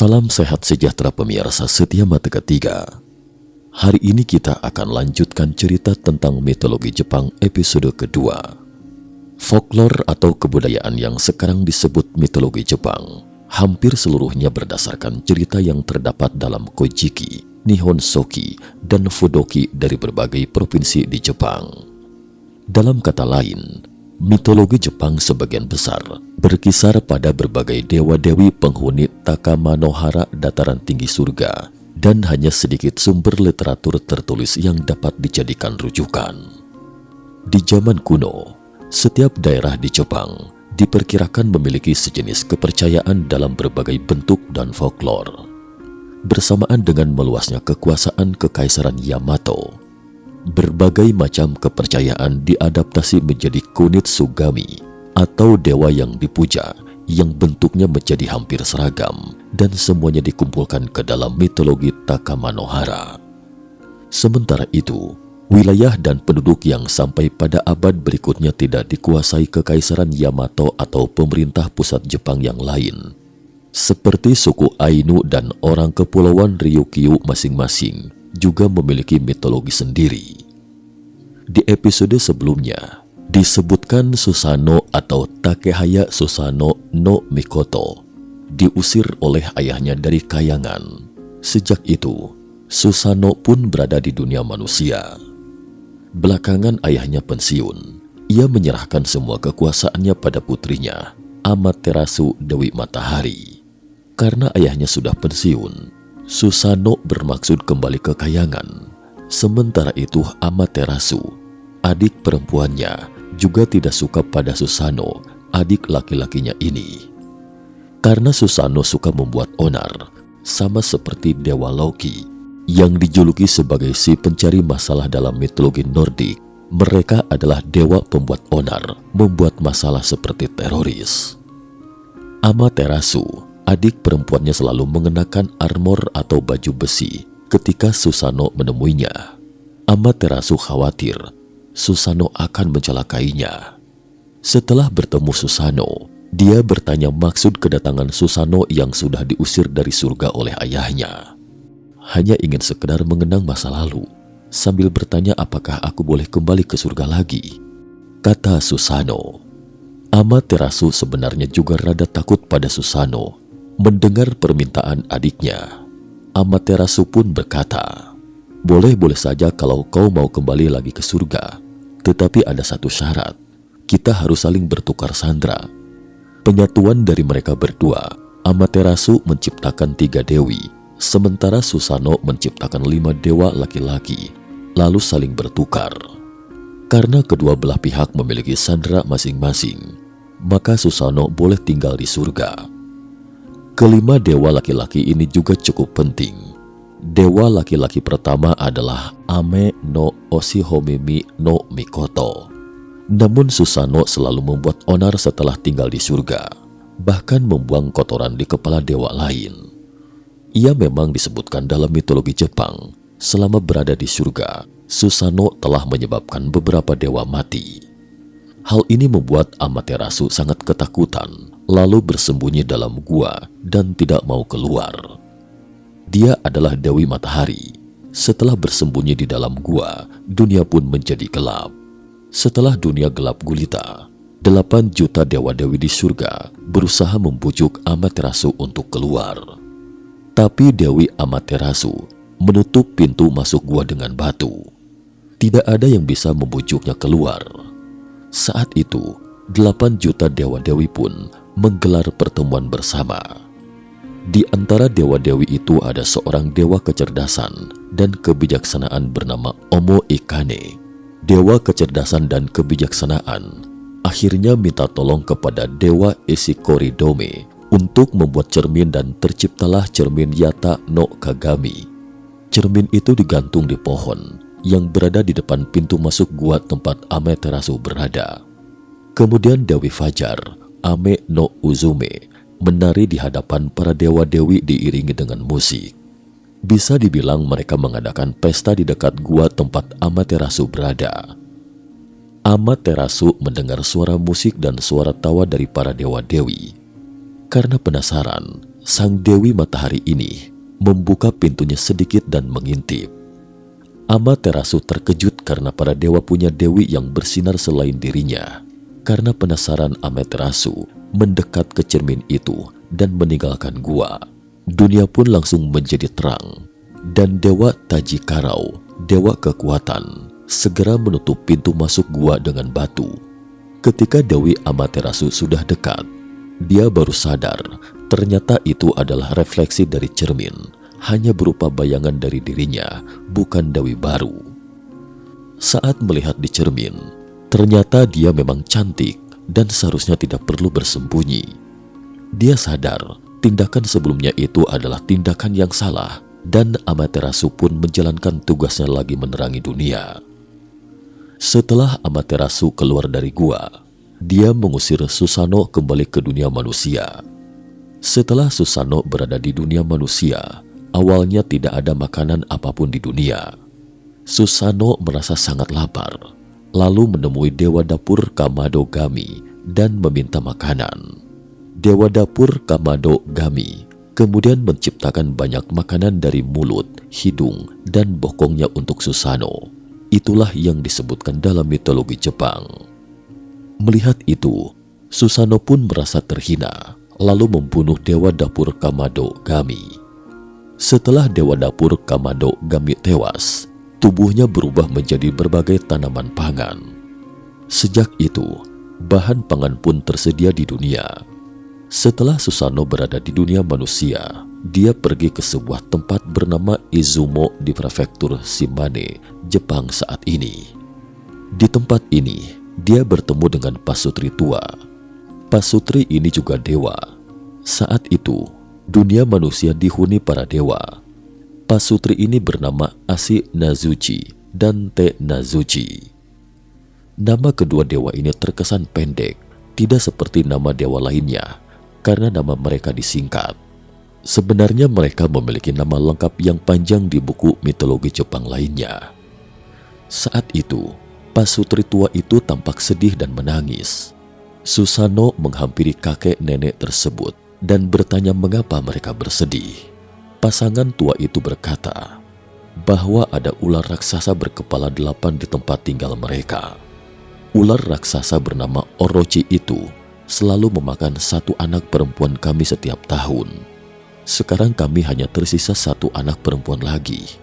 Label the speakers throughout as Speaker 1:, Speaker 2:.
Speaker 1: Salam sehat sejahtera pemirsa setia Mata Ketiga. Hari ini kita akan lanjutkan cerita tentang mitologi Jepang episode kedua. Folklore atau kebudayaan yang sekarang disebut mitologi Jepang hampir seluruhnya berdasarkan cerita yang terdapat dalam Kojiki, Nihon Shoki, dan Fudoki dari berbagai provinsi di Jepang. Dalam kata lain, mitologi Jepang sebagian besar berkisar pada berbagai dewa-dewi penghuni Takamanohara dataran tinggi surga, dan hanya sedikit sumber literatur tertulis yang dapat dijadikan rujukan. Di zaman kuno, setiap daerah di Jepang diperkirakan memiliki sejenis kepercayaan dalam berbagai bentuk dan folklore. Bersamaan dengan meluasnya kekuasaan Kekaisaran Yamato, berbagai macam kepercayaan diadaptasi menjadi kunitsugami atau dewa yang dipuja, yang bentuknya menjadi hampir seragam dan semuanya dikumpulkan ke dalam mitologi Takamanohara. Sementara itu, wilayah dan penduduk yang sampai pada abad berikutnya tidak dikuasai Kekaisaran Yamato atau pemerintah pusat Jepang yang lain, seperti suku Ainu dan orang kepulauan Ryukyu masing-masing, juga memiliki mitologi sendiri. Di episode sebelumnya, disebutkan Susanoo atau Takehaya Susanoo no Mikoto diusir oleh ayahnya dari Kayangan. Sejak itu, Susanoo pun berada di dunia manusia. Belakangan ayahnya pensiun. Ia menyerahkan semua kekuasaannya pada putrinya, Amaterasu Dewi Matahari. Karena ayahnya sudah pensiun, Susanoo bermaksud kembali ke Kayangan. Sementara itu Amaterasu, adik perempuannya, juga tidak suka pada Susanoo, adik laki-lakinya ini. Karena Susanoo suka membuat onar, sama seperti Dewa Loki, yang dijuluki sebagai si pencari masalah dalam mitologi Nordik. Mereka adalah dewa pembuat onar, membuat masalah seperti teroris. Amaterasu, adik perempuannya, selalu mengenakan armor atau baju besi ketika Susanoo menemuinya. Amaterasu khawatir Susanoo akan mencelakainya. Setelah bertemu Susanoo, dia bertanya maksud kedatangan Susanoo yang sudah diusir dari surga oleh ayahnya. Hanya ingin sekedar mengenang masa lalu, sambil bertanya apakah aku boleh kembali ke surga lagi, kata Susanoo. Amaterasu sebenarnya juga rada takut pada Susanoo mendengar permintaan adiknya. Amaterasu pun berkata, "Boleh-boleh saja kalau kau mau kembali lagi ke surga. Tetapi ada satu syarat, kita harus saling bertukar sandera." Penyatuan dari mereka berdua, Amaterasu menciptakan 3 dewi, sementara Susanoo menciptakan 5 dewa laki-laki, lalu saling bertukar. Karena kedua belah pihak memiliki sandera masing-masing, maka Susanoo boleh tinggal di surga. Kelima dewa laki-laki ini juga cukup penting. Dewa laki-laki pertama adalah Ame no Oshihomimi no Mikoto. Namun Susanoo selalu membuat onar setelah tinggal di surga, bahkan membuang kotoran di kepala dewa lain. Ia memang disebutkan dalam mitologi Jepang, selama berada di surga, Susanoo telah menyebabkan beberapa dewa mati. Hal ini membuat Amaterasu sangat ketakutan, lalu bersembunyi dalam gua dan tidak mau keluar. Dia adalah Dewi Matahari. Setelah bersembunyi di dalam gua, dunia pun menjadi gelap. Setelah dunia gelap gulita, 8 juta dewa-dewi di surga berusaha membujuk Amaterasu untuk keluar. Tapi Dewi Amaterasu menutup pintu masuk gua dengan batu. Tidak ada yang bisa membujuknya keluar. Saat itu, 8 juta dewa-dewi pun menggelar pertemuan bersama. Di antara dewa-dewi itu ada seorang dewa kecerdasan dan kebijaksanaan bernama Omo Ikane. Dewa kecerdasan dan kebijaksanaan akhirnya minta tolong kepada Dewa Ishikoridome untuk membuat cermin, dan terciptalah cermin Yata no Kagami. Cermin itu digantung di pohon yang berada di depan pintu masuk gua tempat Amaterasu berada. Kemudian Dewi Fajar, Ame no Uzume, menari di hadapan para dewa-dewi diiringi dengan musik. Bisa dibilang mereka mengadakan pesta di dekat gua tempat Amaterasu berada. Amaterasu mendengar suara musik dan suara tawa dari para dewa-dewi. Karena penasaran, sang Dewi Matahari ini membuka pintunya sedikit dan mengintip. Amaterasu terkejut karena para dewa punya dewi yang bersinar selain dirinya. Karena penasaran, Amaterasu mendekat ke cermin itu dan meninggalkan gua. Dunia pun langsung menjadi terang. Dan Dewa Tajikarau, dewa kekuatan, segera menutup pintu masuk gua dengan batu. Ketika Dewi Amaterasu sudah dekat, dia baru sadar ternyata itu adalah refleksi dari cermin, hanya berupa bayangan dari dirinya, bukan Dewi baru. Saat melihat di cermin, ternyata dia memang cantik dan seharusnya tidak perlu bersembunyi. Dia sadar tindakan sebelumnya itu adalah tindakan yang salah, dan Amaterasu pun menjalankan tugasnya lagi menerangi dunia. Setelah Amaterasu keluar dari gua, dia mengusir Susanoo kembali ke dunia manusia. Setelah Susanoo berada di dunia manusia, awalnya tidak ada makanan apapun di dunia. Susanoo merasa sangat lapar, lalu menemui Dewa Dapur Kamado-Gami dan meminta makanan. Dewa Dapur Kamado-Gami kemudian menciptakan banyak makanan dari mulut, hidung, dan bokongnya untuk Susanoo. Itulah yang disebutkan dalam mitologi Jepang. Melihat itu, Susanoo pun merasa terhina, lalu membunuh Dewa Dapur Kamado-Gami. Setelah Dewa Dapur Kamado-Gami tewas, tubuhnya berubah menjadi berbagai tanaman pangan. Sejak itu, bahan pangan pun tersedia di dunia. Setelah Susanoo berada di dunia manusia, dia pergi ke sebuah tempat bernama Izumo di prefektur Shimane, Jepang saat ini. Di tempat ini, dia bertemu dengan pasutri tua. Pasutri ini juga dewa. Saat itu, dunia manusia dihuni para dewa. Pasutri ini bernama Asi Nazuchi dan Te Nazuchi. Nama kedua dewa ini terkesan pendek, tidak seperti nama dewa lainnya, karena nama mereka disingkat. Sebenarnya mereka memiliki nama lengkap yang panjang di buku mitologi Jepang lainnya. Saat itu, pasutri tua itu tampak sedih dan menangis. Susanoo menghampiri kakek nenek tersebut dan bertanya mengapa mereka bersedih. Pasangan tua itu berkata bahwa ada ular raksasa berkepala 8 di tempat tinggal mereka. Ular raksasa bernama Orochi itu selalu memakan satu anak perempuan kami setiap tahun. Sekarang kami hanya tersisa satu anak perempuan lagi.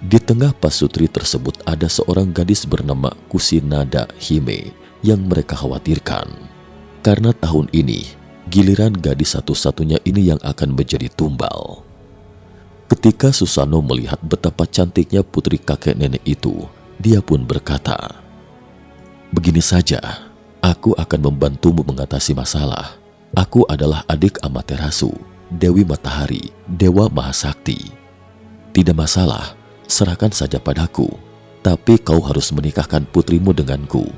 Speaker 1: Di tengah pasutri tersebut ada seorang gadis bernama Kusinada Hime yang mereka khawatirkan. Karena tahun ini, giliran gadis satu-satunya ini yang akan menjadi tumbal. Ketika Susanoo melihat betapa cantiknya putri kakek nenek itu, dia pun berkata, "Begini saja, aku akan membantumu mengatasi masalah. Aku adalah adik Amaterasu, Dewi Matahari, Dewa Mahasakti. Tidak masalah, serahkan saja padaku, tapi kau harus menikahkan putrimu denganku,"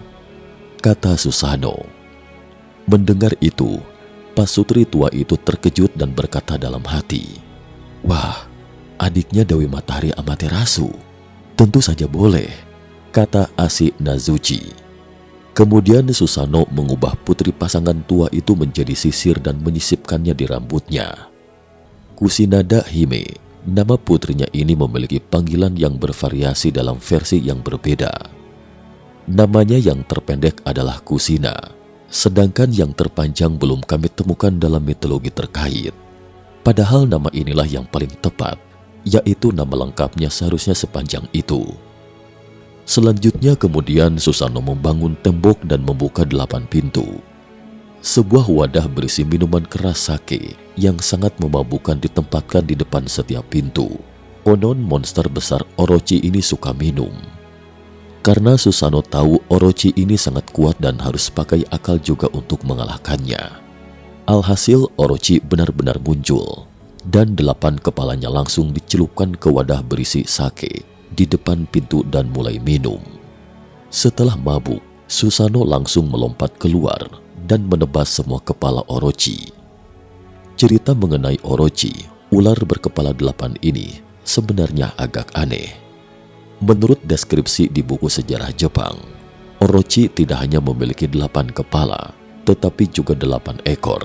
Speaker 1: kata Susanoo. Mendengar itu, pasutri tua itu terkejut dan berkata dalam hati, "Wah, adiknya Dewi Matahari Amaterasu. Tentu saja boleh," kata Asi Nazuchi. Kemudian Susanoo mengubah putri pasangan tua itu menjadi sisir dan menyisipkannya di rambutnya. Kusinada Hime, nama putrinya ini memiliki panggilan yang bervariasi dalam versi yang berbeda. Namanya yang terpendek adalah Kusina, sedangkan yang terpanjang belum kami temukan dalam mitologi terkait. Padahal nama inilah yang paling tepat, yaitu nama lengkapnya seharusnya sepanjang itu. Selanjutnya kemudian Susanoo membangun tembok dan membuka 8 pintu. Sebuah wadah berisi minuman keras sake yang sangat memabukkan ditempatkan di depan setiap pintu. Konon monster besar Orochi ini suka minum. Karena Susanoo tahu Orochi ini sangat kuat dan harus pakai akal juga untuk mengalahkannya. Alhasil Orochi benar-benar muncul, dan 8 kepalanya langsung dicelupkan ke wadah berisi sake di depan pintu dan mulai minum. Setelah mabuk, Susanoo langsung melompat keluar dan menebas semua kepala Orochi. Cerita mengenai Orochi, ular berkepala 8 ini, sebenarnya agak aneh. Menurut deskripsi di buku sejarah Jepang, Orochi tidak hanya memiliki 8 kepala, tetapi juga 8 ekor.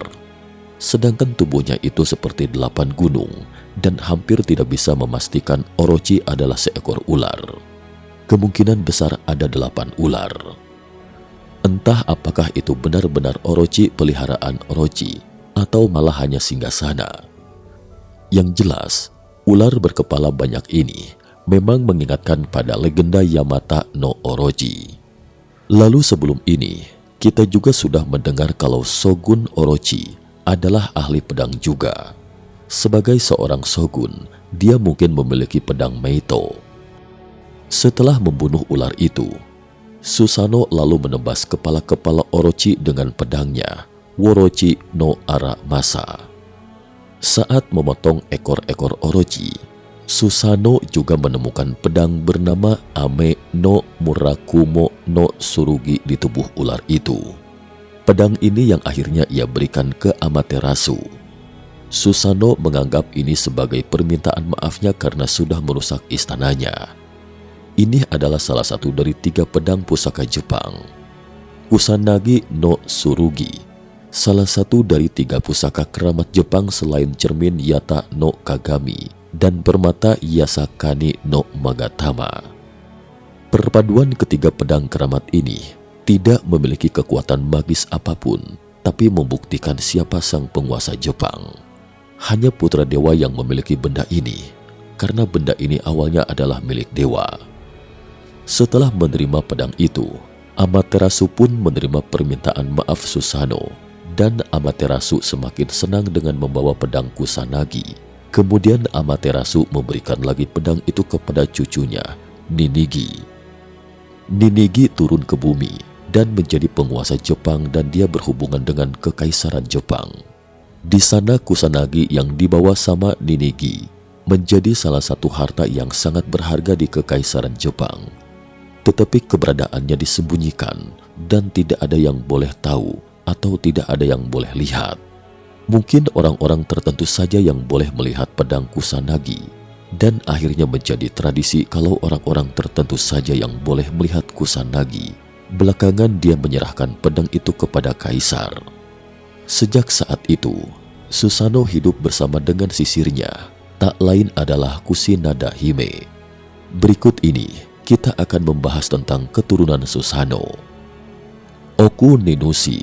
Speaker 1: sedangkan tubuhnya itu seperti 8 gunung dan hampir tidak bisa memastikan Orochi adalah seekor ular. Kemungkinan besar ada 8 ular. Entah apakah itu benar-benar Orochi peliharaan Orochi atau malah hanya singgasana. Yang jelas, ular berkepala banyak ini memang mengingatkan pada legenda Yamata no Orochi. Lalu sebelum ini, kita juga sudah mendengar kalau Shogun Orochi adalah ahli pedang juga. Sebagai seorang shogun, dia mungkin memiliki pedang Meito. Setelah membunuh ular itu, Susanoo lalu menebas kepala-kepala Orochi dengan pedangnya, Worochi no Aramasa. Saat memotong ekor-ekor Orochi, Susanoo juga menemukan pedang bernama Ame no Murakumo no Tsurugi di tubuh ular itu. Pedang ini yang akhirnya ia berikan ke Amaterasu. Susanoo menganggap ini sebagai permintaan maafnya karena sudah merusak istananya. Ini adalah salah satu dari 3 pedang pusaka Jepang. Kusanagi no Tsurugi, salah satu dari 3 pusaka keramat Jepang selain cermin Yata no Kagami dan permata Yasakani no Magatama. Perpaduan ketiga pedang keramat ini tidak memiliki kekuatan magis apapun, tapi membuktikan siapa sang penguasa Jepang. Hanya putra dewa yang memiliki benda ini, karena benda ini awalnya adalah milik dewa. Setelah menerima pedang itu, Amaterasu pun menerima permintaan maaf Susanoo, dan Amaterasu semakin senang dengan membawa pedang Kusanagi. Kemudian Amaterasu memberikan lagi pedang itu kepada cucunya, Ninigi. Ninigi turun ke bumi dan menjadi penguasa Jepang dan dia berhubungan dengan kekaisaran Jepang. Di sana Kusanagi yang dibawa sama Ninigi menjadi salah satu harta yang sangat berharga di kekaisaran Jepang. Tetapi keberadaannya disembunyikan dan tidak ada yang boleh tahu atau tidak ada yang boleh lihat. Mungkin orang-orang tertentu saja yang boleh melihat pedang Kusanagi, dan akhirnya menjadi tradisi kalau orang-orang tertentu saja yang boleh melihat Kusanagi. Belakangan dia menyerahkan pedang itu kepada kaisar. Sejak saat itu, Susanoo hidup bersama dengan sisirnya, tak lain adalah Kushinada Hime. Berikut ini kita akan membahas tentang keturunan Susanoo. Oku Ninushi,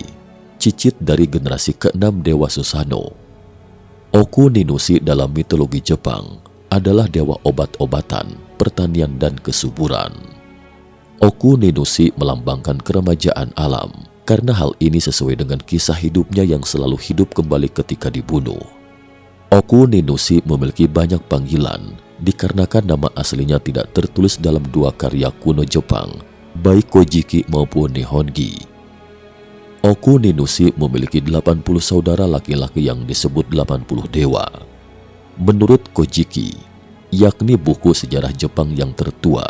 Speaker 1: cicit dari generasi ke-6 Dewa Susanoo. Oku Ninushi dalam mitologi Jepang adalah dewa obat-obatan, pertanian, dan kesuburan. Oku Ninushi melambangkan keremajaan alam, karena hal ini sesuai dengan kisah hidupnya yang selalu hidup kembali ketika dibunuh. Oku Ninushi memiliki banyak panggilan, dikarenakan nama aslinya tidak tertulis dalam 2 karya kuno Jepang, baik Kojiki maupun Nihongi. Oku Ninushi memiliki 80 saudara laki-laki yang disebut 80 dewa. Menurut Kojiki, yakni buku sejarah Jepang yang tertua,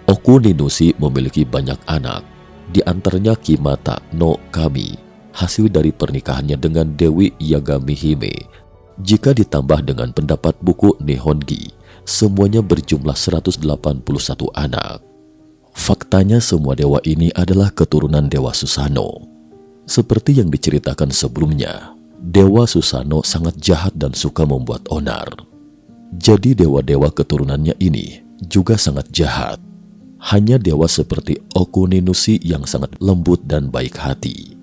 Speaker 1: Oku Ninushi memiliki banyak anak, di antaranya Kimata no Kami, hasil dari pernikahannya dengan Dewi Yagami Hime. Jika ditambah dengan pendapat buku Nihongi, semuanya berjumlah 181 anak. Faktanya semua dewa ini adalah keturunan Dewa Susanoo. Seperti yang diceritakan sebelumnya, Dewa Susanoo sangat jahat dan suka membuat onar. Jadi dewa-dewa keturunannya ini juga sangat jahat. Hanya dewa seperti Oku Ninushi yang sangat lembut dan baik hati.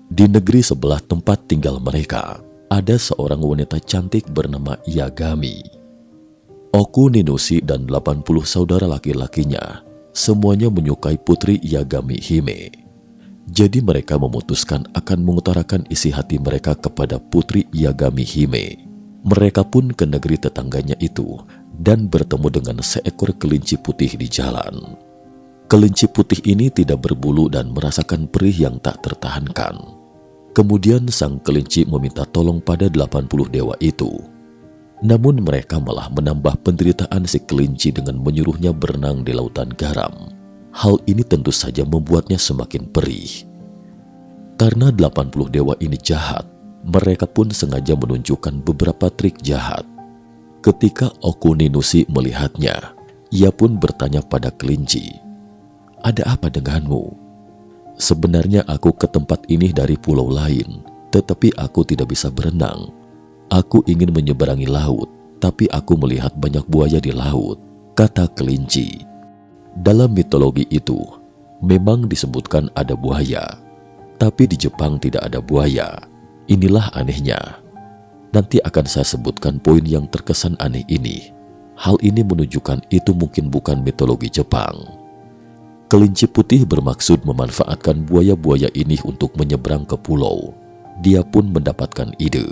Speaker 1: Di negeri sebelah tempat tinggal mereka, ada seorang wanita cantik bernama Yagami. Oku Ninushi dan 80 saudara laki-lakinya semuanya menyukai putri Yagami Hime. Jadi mereka memutuskan akan mengutarakan isi hati mereka kepada putri Yagami Hime. Mereka pun ke negeri tetangganya itu dan bertemu dengan seekor kelinci putih di jalan. Kelinci putih ini tidak berbulu dan merasakan perih yang tak tertahankan. Kemudian sang kelinci meminta tolong pada 80 dewa itu. Namun mereka malah menambah penderitaan si kelinci dengan menyuruhnya berenang di lautan garam. Hal ini tentu saja membuatnya semakin perih. Karena 80 dewa ini jahat, mereka pun sengaja menunjukkan beberapa trik jahat. Ketika Oku Ninushi melihatnya, ia pun bertanya pada kelinci, "Ada apa denganmu?" "Sebenarnya aku ke tempat ini dari pulau lain, Tetapi aku tidak bisa berenang. Aku ingin menyeberangi laut, tapi aku melihat banyak buaya di laut, kata kelinci. Dalam mitologi itu, memang disebutkan ada buaya, tapi di Jepang tidak ada buaya. Inilah anehnya. Nanti akan saya sebutkan poin yang terkesan aneh ini. Hal ini menunjukkan itu mungkin bukan mitologi Jepang. Kelinci putih bermaksud memanfaatkan buaya-buaya ini untuk menyeberang ke pulau. Dia pun mendapatkan ide.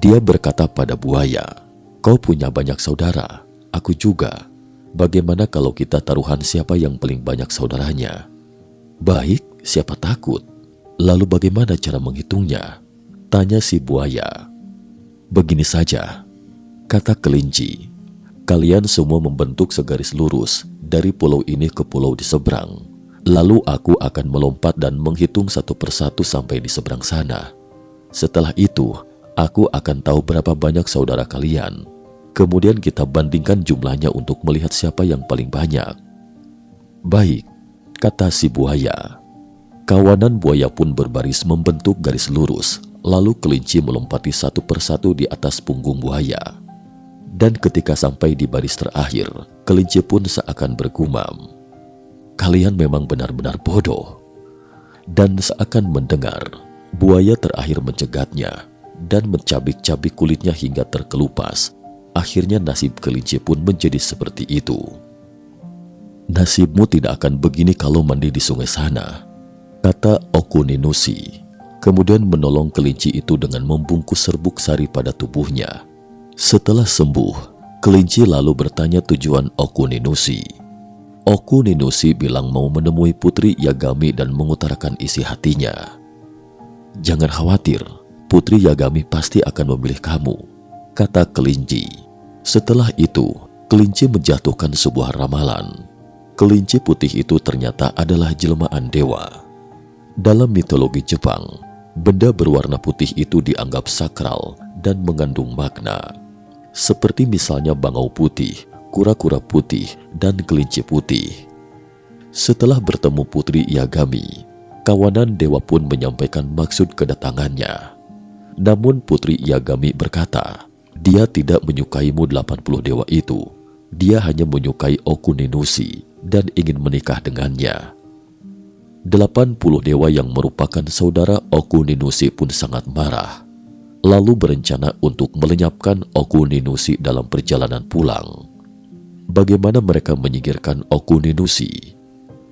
Speaker 1: Dia berkata pada buaya, "Kau punya banyak saudara, aku juga. Bagaimana kalau kita taruhan siapa yang paling banyak saudaranya?" "Baik, siapa takut. Lalu bagaimana cara menghitungnya?" tanya si buaya. "Begini saja," kata kelinci. "Kalian semua membentuk segaris lurus dari pulau ini ke pulau di seberang. Lalu aku akan melompat dan menghitung satu persatu sampai di seberang sana. Setelah itu, aku akan tahu berapa banyak saudara kalian. Kemudian kita bandingkan jumlahnya untuk melihat siapa yang paling banyak." "Baik," kata si buaya. Kawanan buaya pun berbaris membentuk garis lurus. Lalu kelinci melompati satu persatu di atas punggung buaya. Dan ketika sampai di baris terakhir, kelinci pun seakan bergumam, "Kalian memang benar-benar bodoh." Dan seakan mendengar, buaya terakhir mencegatnya dan mencabik-cabik kulitnya hingga terkelupas. Akhirnya nasib kelinci pun menjadi seperti itu. "Nasibmu tidak akan begini kalau mandi di sungai sana," kata Okuninushi. Kemudian menolong kelinci itu dengan membungkus serbuk sari pada tubuhnya. Setelah sembuh, kelinci lalu bertanya tujuan Okuninushi. Okuninushi bilang mau menemui Putri Yagami dan mengutarakan isi hatinya. "Jangan khawatir, Putri Yagami pasti akan memilih kamu," kata kelinci. Setelah itu, kelinci menjatuhkan sebuah ramalan. Kelinci putih itu ternyata adalah jelmaan dewa. Dalam mitologi Jepang, benda berwarna putih itu dianggap sakral dan mengandung makna. Seperti misalnya bangau putih, kura-kura putih, dan kelinci putih. Setelah bertemu Putri Yagami, kawanan dewa pun menyampaikan maksud kedatangannya. Namun Putri Yagami berkata, dia tidak menyukaimu 80 dewa itu. Dia hanya menyukai Okuninushi dan ingin menikah dengannya. 80 dewa yang merupakan saudara Okuninushi pun sangat marah, lalu berencana untuk melenyapkan Okuninushi dalam perjalanan pulang. Bagaimana mereka menyingkirkan Okuninushi?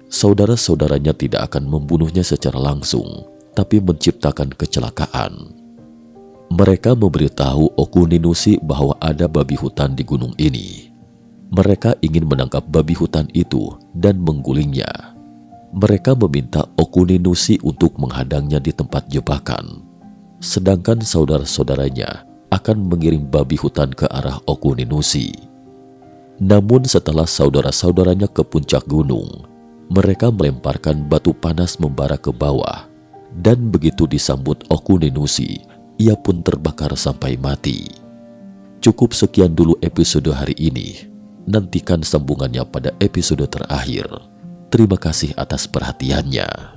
Speaker 1: Saudara-saudaranya tidak akan membunuhnya secara langsung, tapi menciptakan kecelakaan. Mereka memberitahu Okuninushi bahwa ada babi hutan di gunung ini. Mereka ingin menangkap babi hutan itu dan menggulingnya. Mereka meminta Okuninushi untuk menghadangnya di tempat jebakan. Sedangkan saudara-saudaranya akan mengirim babi hutan ke arah Okuninushi. Namun setelah saudara-saudaranya ke puncak gunung, mereka melemparkan batu panas membara ke bawah. Dan begitu disambut Okuninushi, ia pun terbakar sampai mati. Cukup sekian dulu episode hari ini. Nantikan sambungannya pada episode terakhir. Terima kasih atas perhatiannya.